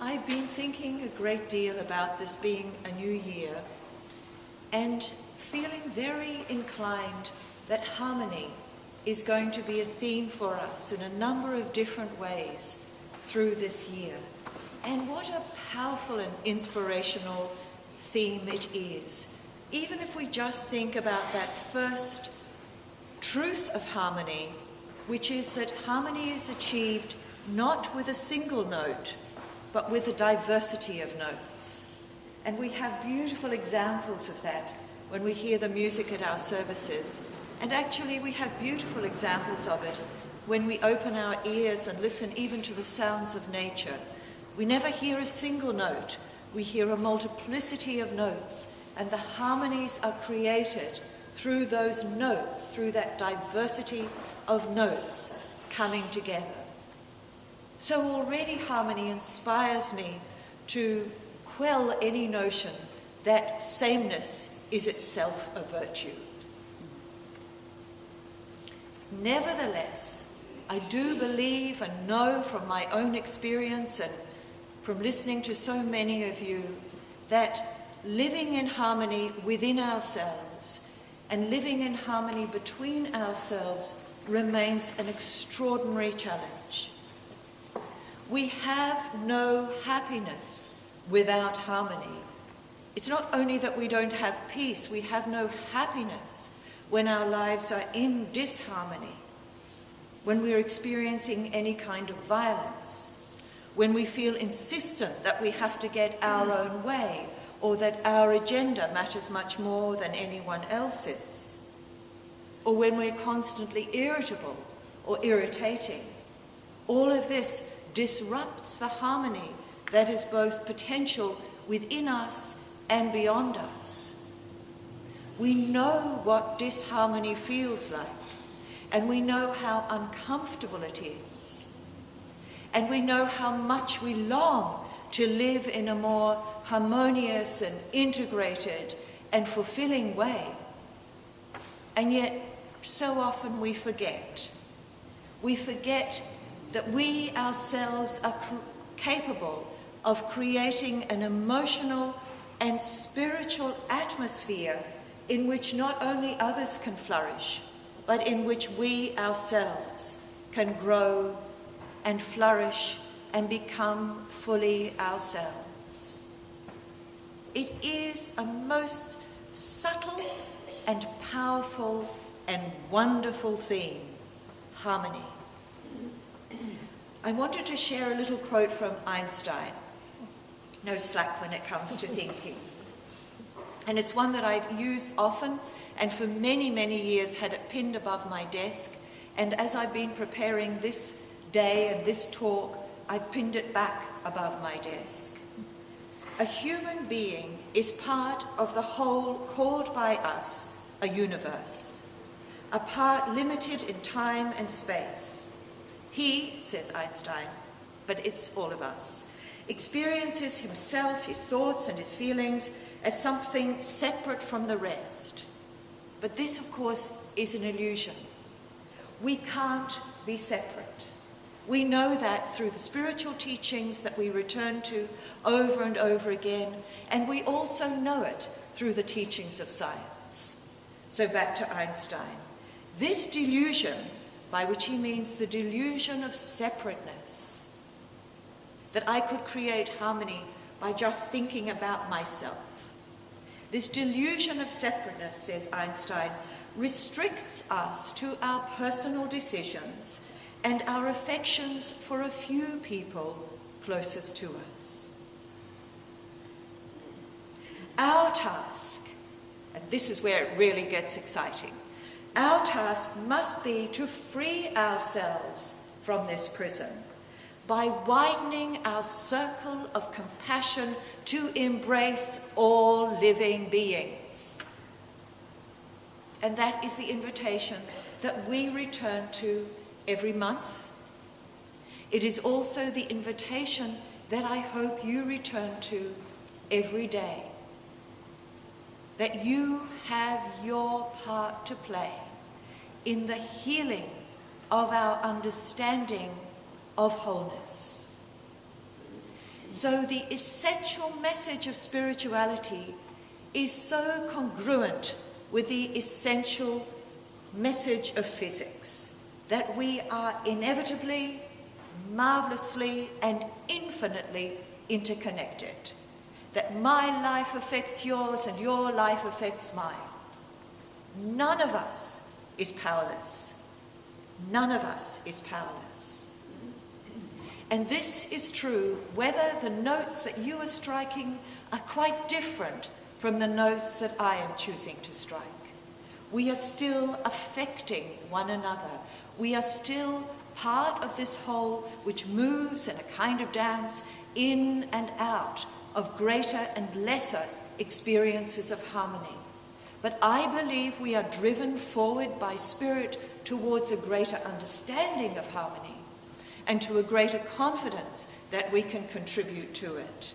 I've been thinking a great deal about this being a new year and feeling very inclined that harmony is going to be a theme for us in a number of different ways through this year. And what a powerful and inspirational theme it is. Even if we just think about that first truth of harmony, which is that harmony is achieved not with a single note, but with a diversity of notes. And we have beautiful examples of that when we hear the music at our services. And actually we have beautiful examples of it when we open our ears and listen even to the sounds of nature. We never hear a single note. We hear a multiplicity of notes, and the harmonies are created through those notes, through that diversity of notes coming together. So already harmony inspires me to quell any notion that sameness is itself a virtue. Nevertheless, I do believe and know from my own experience and from listening to so many of you that living in harmony within ourselves and living in harmony between ourselves remains an extraordinary challenge. We have no happiness without harmony. It's not only that we don't have peace, we have no happiness when our lives are in disharmony, when we're experiencing any kind of violence, when we feel insistent that we have to get our own way or that our agenda matters much more than anyone else's, or when we're constantly irritable or irritating. All of this disrupts the harmony that is both potential within us and beyond us. We know what disharmony feels like, and we know how uncomfortable it is, and we know how much we long to live in a more harmonious and integrated and fulfilling way. And yet, so often we forget. We forget that we ourselves are capable of creating an emotional and spiritual atmosphere in which not only others can flourish, but in which we ourselves can grow and flourish and become fully ourselves. It is a most subtle and powerful and wonderful theme, harmony. I wanted to share a little quote from Einstein. No slack when it comes to thinking. And it's one that I've used often and for many, many years had it pinned above my desk. And as I've been preparing this day and this talk, I've pinned it back above my desk. A human being is part of the whole called by us a universe, a part limited in time and space. He, says Einstein, but it's all of us, experiences himself, his thoughts and his feelings as something separate from the rest. But this, of course, is an illusion. We can't be separate. We know that through the spiritual teachings that we return to over and over again, and we also know it through the teachings of science. So back to Einstein. This delusion, by which he means the delusion of separateness, that I could create harmony by just thinking about myself. This delusion of separateness, says Einstein, restricts us to our personal decisions and our affections for a few people closest to us. Our task, and this is where it really gets exciting, our task must be to free ourselves from this prison by widening our circle of compassion to embrace all living beings. And that is the invitation that we return to every month. It is also the invitation that I hope you return to every day. That you have your part to play in the healing of our understanding of wholeness. So the essential message of spirituality is so congruent with the essential message of physics that we are inevitably, marvelously, and infinitely interconnected. That my life affects yours and your life affects mine. None of us is powerless. None of us is powerless. And this is true whether the notes that you are striking are quite different from the notes that I am choosing to strike. We are still affecting one another. We are still part of this whole which moves in a kind of dance in and out of greater and lesser experiences of harmony. But I believe we are driven forward by Spirit towards a greater understanding of harmony and to a greater confidence that we can contribute to it.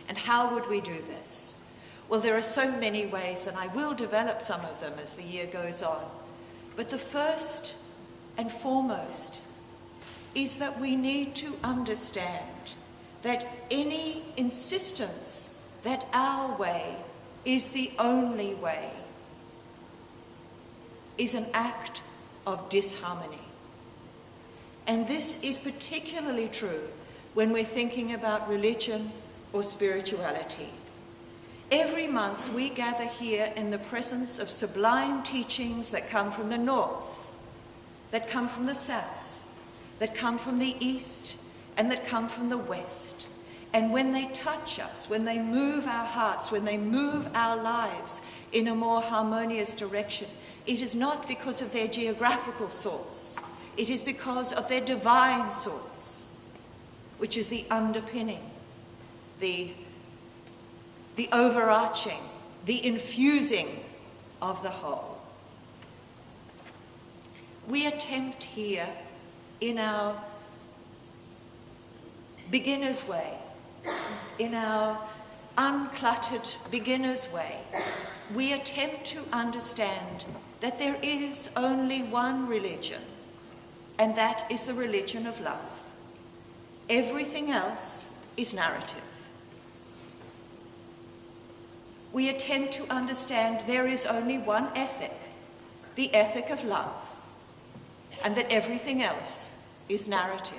And how would we do this? Well, there are so many ways, and I will develop some of them as the year goes on. But the first and foremost is that we need to understand that any insistence that our way is the only way is an act of disharmony. And this is particularly true when we're thinking about religion or spirituality. Every month we gather here in the presence of sublime teachings that come from the north, that come from the south, that come from the east, and that come from the west. And when they touch us, when they move our hearts, when they move our lives in a more harmonious direction, it is not because of their geographical source. It is because of their divine source, which is the underpinning, the overarching, the infusing of the whole. We attempt here in our beginner's way, in our uncluttered beginner's way, we attempt to understand that there is only one religion, and that is the religion of love. Everything else is narrative. We attempt to understand there is only one ethic, the ethic of love, and that everything else is narrative.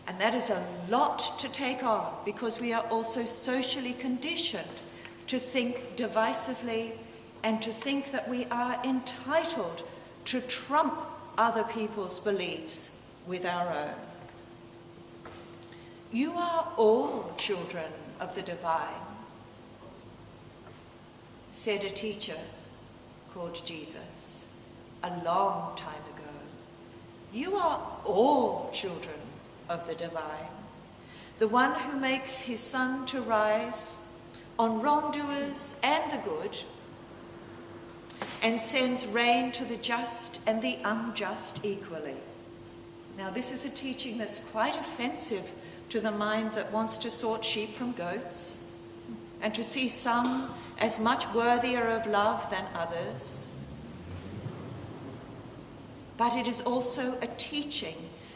And that is a lot to take on because we are also socially conditioned to think divisively and to think that we are entitled to trump other people's beliefs with our own. You are all children of the divine, said a teacher called Jesus a long time ago. You are all children of the divine, the one who makes his sun to rise on wrongdoers and the good, and sends rain to the just and the unjust equally. Now, this is a teaching that's quite offensive to the mind that wants to sort sheep from goats and to see some as much worthier of love than others. But it is also a teaching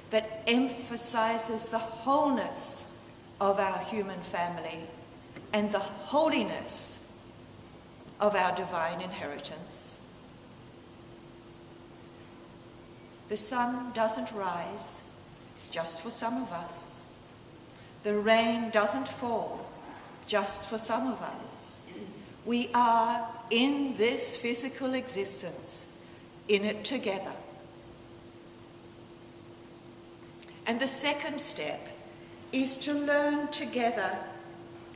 that emphasizes the wholeness of our human family and the holiness of our divine inheritance. The sun doesn't rise just for some of us. The rain doesn't fall just for some of us. We are in this physical existence, in it together. And the second step is to learn together,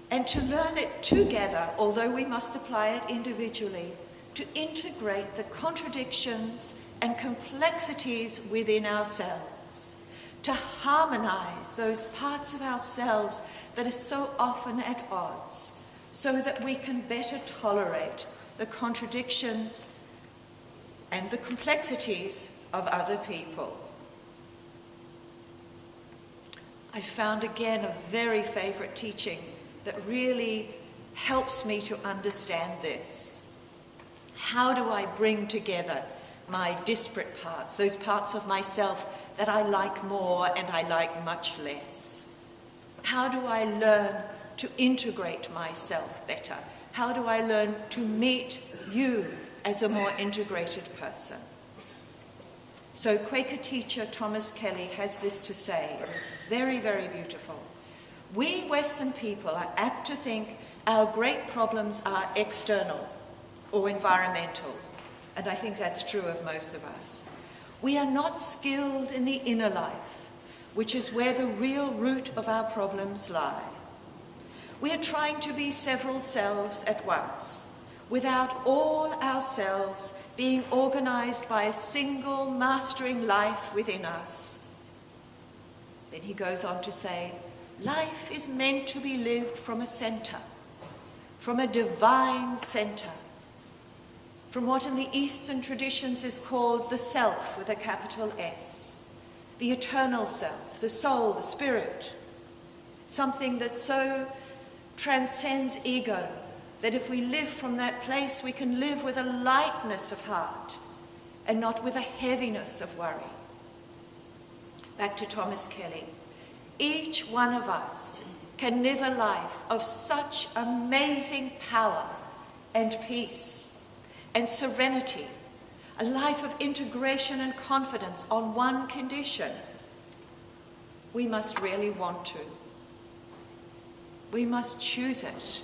and to learn it together, although we must apply it individually, to integrate the contradictions and complexities within ourselves, to harmonize those parts of ourselves that are so often at odds, so that we can better tolerate the contradictions and the complexities of other people. I found again a very favorite teaching that really helps me to understand this. How do I bring together my disparate parts, those parts of myself that I like more and I like much less? How do I learn to integrate myself better? How do I learn to meet you as a more integrated person? So Quaker teacher Thomas Kelly has this to say, and it's very, very beautiful. We Western people are apt to think our great problems are external or environmental, and I think that's true of most of us. We are not skilled in the inner life, which is where the real root of our problems lie. We are trying to be several selves at once, without all ourselves being organized by a single mastering life within us. Then he goes on to say, life is meant to be lived from a center, from a divine center, from what in the Eastern traditions is called the self with a capital S, the eternal self, the soul, the spirit, something that so transcends ego that if we live from that place, we can live with a lightness of heart and not with a heaviness of worry. Back to Thomas Kelly. Each one of us can live a life of such amazing power and peace and serenity, a life of integration and confidence on one condition. We must really want to. We must choose it.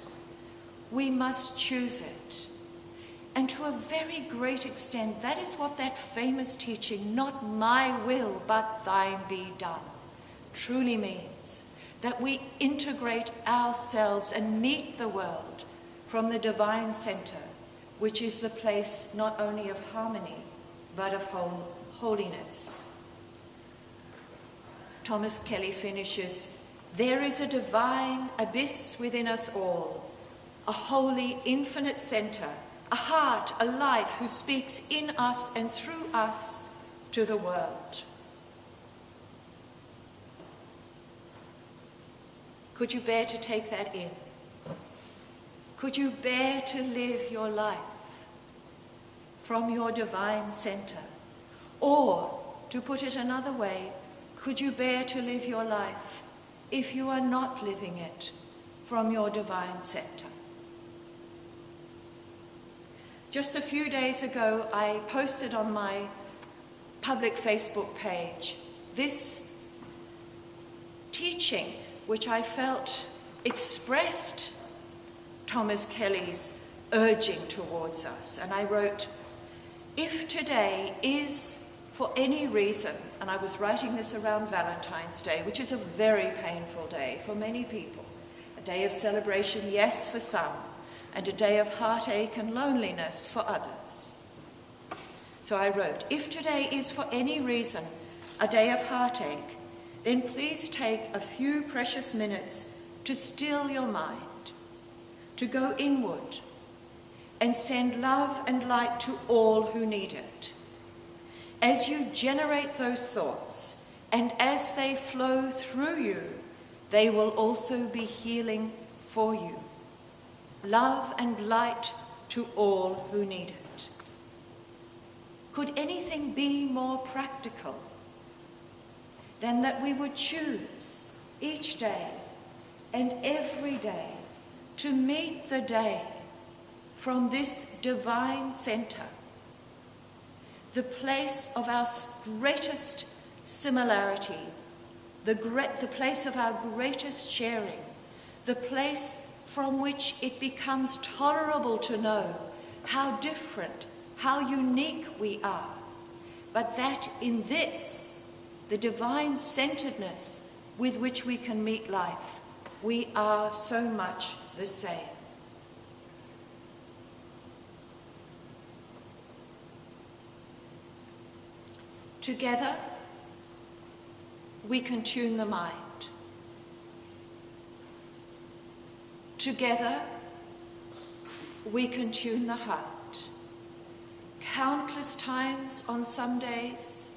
We must choose it. And to a very great extent, that is what that famous teaching, not my will, but thine be done, truly means. That we integrate ourselves and meet the world from the divine center, which is the place not only of harmony, but of holiness. Thomas Kelly finishes, there is a divine abyss within us all, a holy infinite center, a heart, a life who speaks in us and through us to the world. Could you bear to take that in? Could you bear to live your life from your divine center? Or, to put it another way, could you bear to live your life if you are not living it from your divine center? Just a few days ago, I posted on my public Facebook page this teaching, which I felt expressed Thomas Kelly's urging towards us. And I wrote, if today is for any reason, and I was writing this around Valentine's Day, which is a very painful day for many people, a day of celebration, yes, for some, and a day of heartache and loneliness for others. So I wrote, if today is for any reason a day of heartache, then please take a few precious minutes to still your mind, to go inward, and send love and light to all who need it. As you generate those thoughts, and as they flow through you, they will also be healing for you. Love and light to all who need it. Could anything be more practical than that we would choose each day and every day to meet the day from this divine center, the place of our greatest similarity, the place of our greatest sharing, the place from which it becomes tolerable to know how different, how unique we are, but that in this, the divine centeredness with which we can meet life, we are so much the same. Together, we can tune the mind. Together, we can tune the heart. Countless times on some days,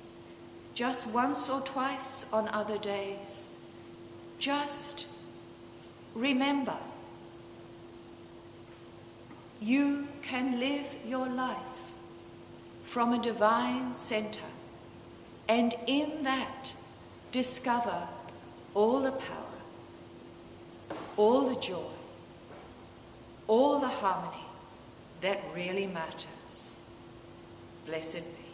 just once or twice on other days. Just remember, you can live your life from a divine center, and in that discover all the power, all the joy, all the harmony that really matters. Blessed be.